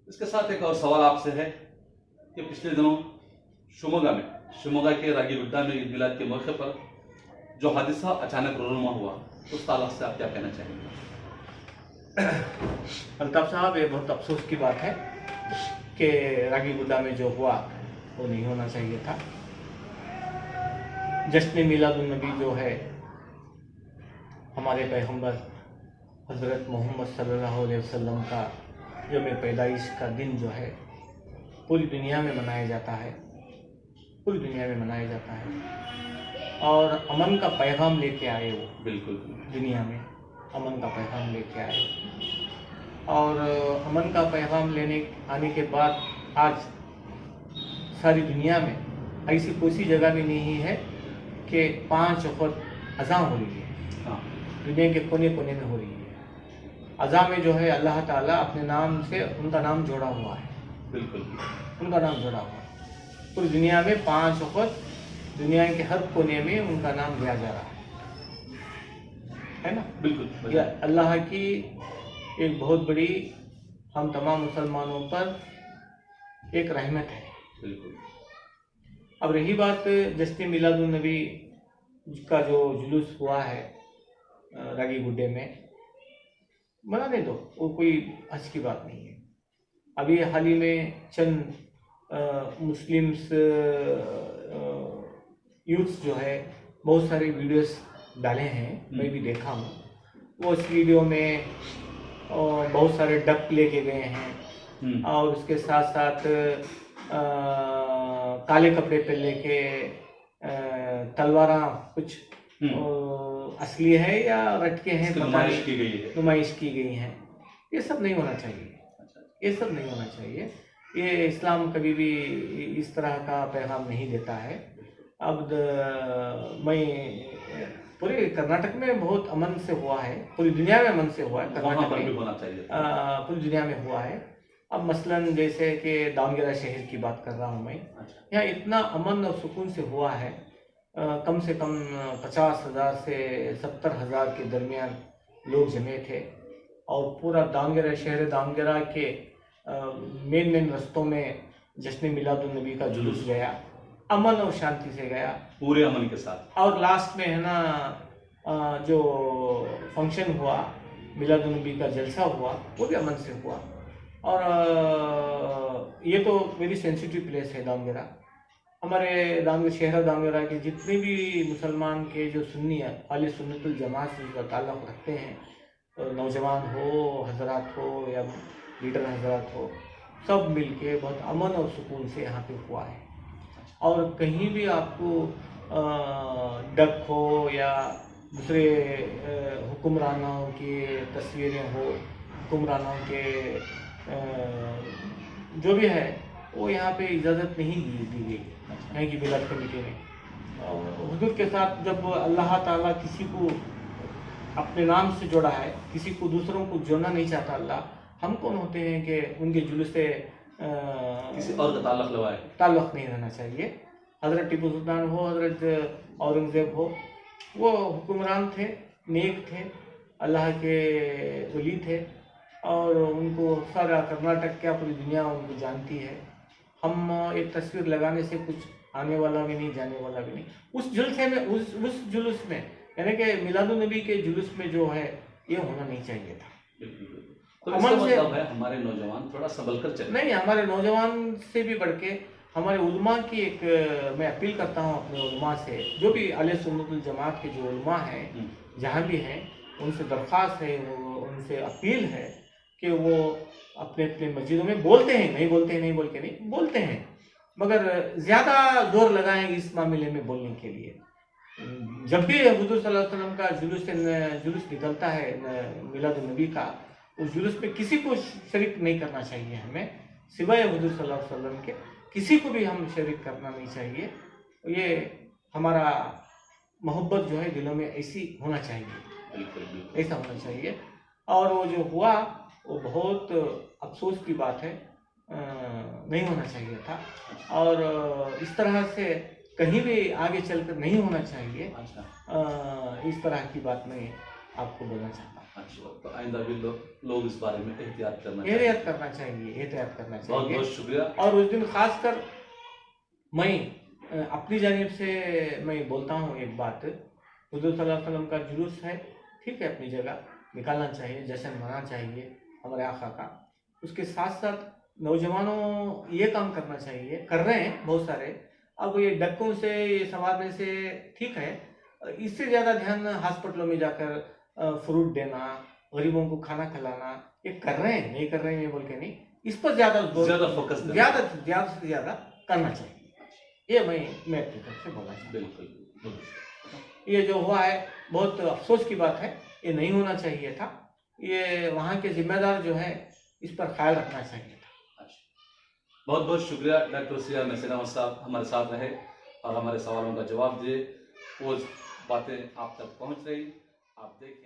इसके साथ एक और सवाल आपसे है कि पिछले दिनों शिवमोगा के रागीगुड्डा में ईद मिलाद के मौके पर जो हादसा अचानक रोनुमा हुआ, उस ताल्लुक से आप क्या कहना चाहेंगे? अल्ताफ साहब, ये बहुत अफसोस की बात है कि रागीगुड्डा में जो हुआ वो नहीं होना चाहिए था। जश्न मिलादुन नबी जो है, हमारे पैगंबर हज़रत मोहम्मद सल्लल्लाहु अलैहि वसल्लम का यौम पैदाइश का दिन जो है पूरी दुनिया में मनाया जाता है, पूरी दुनिया में मनाया जाता है। और अमन का पैगाम लेके आए वो, बिल्कुल दुनिया में अमन का पैगाम लेके आए। और अमन का पैगाम आने के बाद आज सारी दुनिया में ऐसी कोई सी जगह भी नहीं है कि 5 वक्त अज़ां हो रही है। हाँ, दुनिया के कोने कोने में हो रही है। अज़ां में जो है अल्लाह ताला अपने नाम से उनका नाम जोड़ा हुआ है, बिल्कुल उनका नाम जोड़ा हुआ है। पूरी दुनिया में 5 वक्त दुनिया के हर कोने में उनका नाम लिया जा रहा है ना। बिल्कुल यह अल्लाह की एक बहुत बड़ी हम तमाम मुसलमानों पर एक रहमत है। बिल्कुल। अब रही बात जश्न मिलादुन नबी का जो जुलूस हुआ है रागीगुड्डे में, मनाने दो, वो कोई हर्ज की बात नहीं है। अभी हाल ही में चंद मुस्लिम्स यूथ्स जो है बहुत सारे वीडियोस डाले हैं, मैं भी देखा हूँ। वो उस वीडियो में बहुत सारे डक लेके गए हैं और उसके साथ साथ काले कपड़े पे लेके तलवारा कुछ असली है या रटके हैं, नुमाइश की गई है, नुमाइश की गई हैं। ये सब नहीं होना चाहिए, ये सब नहीं होना चाहिए। ये इस्लाम कभी भी इस तरह का पैगाम नहीं देता है। अब मैं पूरे कर्नाटक में बहुत अमन से हुआ है, पूरी दुनिया में अमन से हुआ है, कर्नाटक में भी होना चाहिए, पूरी दुनिया में हुआ है। अब मसलन जैसे कि दावणगेरा शहर की बात कर रहा हूँ मैं, यहाँ इतना अमन और सुकून से हुआ है। कम से कम 50,000 से 70,000 के दरमियान लोग जमे थे और पूरा दावणगेरा शहर दावणगेरा के मेन रास्तों में जश्न मिलादुन नबी का जुलूस गया, अमन और शांति से गया, पूरे अमन के साथ। और लास्ट में है ना जो फंक्शन हुआ, मिलादुन नबी का जलसा हुआ, वो भी अमन से हुआ। और ये तो वेरी सेंसिटिव प्लेस है दावणगेरा। हमारे शहर दावणगेरा के जितने भी मुसलमान के जो सुन्नी अहले सुन्नतुल जमात से ताल्लुक़ रखते हैं, नौजवान हो, हजरात हो या लीडर हजरात हो, सब मिलके बहुत अमन और सुकून से यहाँ पे हुआ है। और कहीं भी आपको डक हो या दूसरे हुक्मरानों की तस्वीरें हो, हुक्मरानों के जो भी है वो यहाँ पे इजाज़त नहीं दी गई यहाँ की मिलाद कमेटी ने। हुजूर के साथ जब अल्लाह ताला किसी को अपने नाम से जोड़ा है, किसी को दूसरों को जोड़ना नहीं चाहता अल्लाह, हम कौन होते हैं कि उनके जुलूस से किसी और का ताल्लुक़ नहीं रहना चाहिए। हज़रत टीपू सुल्तान हो, हज़रत औरंगज़ेब हो, वो हुक्मरान थे, नेक थे, अल्लाह के वली थे और उनको सारा कर्नाटक क्या पूरी दुनिया उनको जानती है। हम एक तस्वीर लगाने से कुछ आने वाला भी नहीं, जाने वाला भी नहीं। उस जुलूस में उस जुलूस में यानी कि मिलादुन नबी के जुलूस में जो है ये होना नहीं चाहिए था। तो अमन से है हमारे नौजवान थोड़ा संभल कर चले। नहीं, हमारे नौजवान से भी बढ़ के हमारे उलमा की एक मैं अपील करता हूँ अपने उलमा से, जो भी अहले सुन्नतुल जमात के जो उलमा हैं जहाँ भी हैं, उनसे दरख्वास्त है, उनसे अपील है कि वो अपने अपने मस्जिदों में बोलते हैं, नहीं बोलते हैं, नहीं बोल के नहीं बोलते हैं, मगर ज़्यादा जोर लगाएं इस मामले में बोलने के लिए। जब भी हुजूर सल्लल्लाहु अलैहि वसल्लम का जुलूस निकलता है मिलादुन नबी का, उस जुलूस में किसी को शरीक नहीं करना चाहिए हमें, सिवाय हुजूर सल्लल्लाहु अलैहि वसल्लम के किसी को भी हम शरीक करना नहीं चाहिए। ये हमारा मोहब्बत जो है दिलों में ऐसी होना चाहिए, बिल्कुल ऐसा होना चाहिए। और वो जो हुआ वो बहुत अफसोस की बात है, नहीं होना चाहिए था और इस तरह से कहीं भी आगे चलकर नहीं होना चाहिए। इस तरह की बात मैं आपको बोलना चाहता हूँ। अच्छा, तो आइंदा भी लोग इस बारे में एहतियात करना एहतियात करना चाहिए, एहतियात करना बहुत चाहिए। बहुत शुक्रिया। और उस दिन खासकर मैं अपनी जानिब से मैं बोलता हूँ एक बात, हुज़ूर सल्लल्लाहु अलैहि वसल्लम का जुलूस है, ठीक है, अपनी जगह निकालना चाहिए, जश्न मनाना चाहिए हमारे आका का। उसके साथ साथ नौजवानों ये काम करना चाहिए, कर रहे हैं बहुत सारे। अब ये डक्कों से, ये संवारने से ठीक है, इससे ज़्यादा ध्यान हॉस्पिटलों में जाकर फ्रूट देना, गरीबों को खाना खिलाना, ये कर रहे हैं, नहीं कर रहे हैं ये बोल के नहीं, इस पर ज़्यादा फोकस ज़्यादा से ज़्यादा करना चाहिए। ये मैं अपनी तरफ से बोलना चाहता हूँ। बिल्कुल। ये जो हुआ है बहुत अफसोस की बात है, ये नहीं होना चाहिए था। ये वहाँ के जिम्मेदार जो है इस पर ख्याल रखना चाहिए था। बहुत बहुत शुक्रिया डॉक्टर सिया मैसेना साहब हमारे साथ रहे और हमारे सवालों का जवाब दिए। वो बातें आप तक पहुँच रही, आप देखें।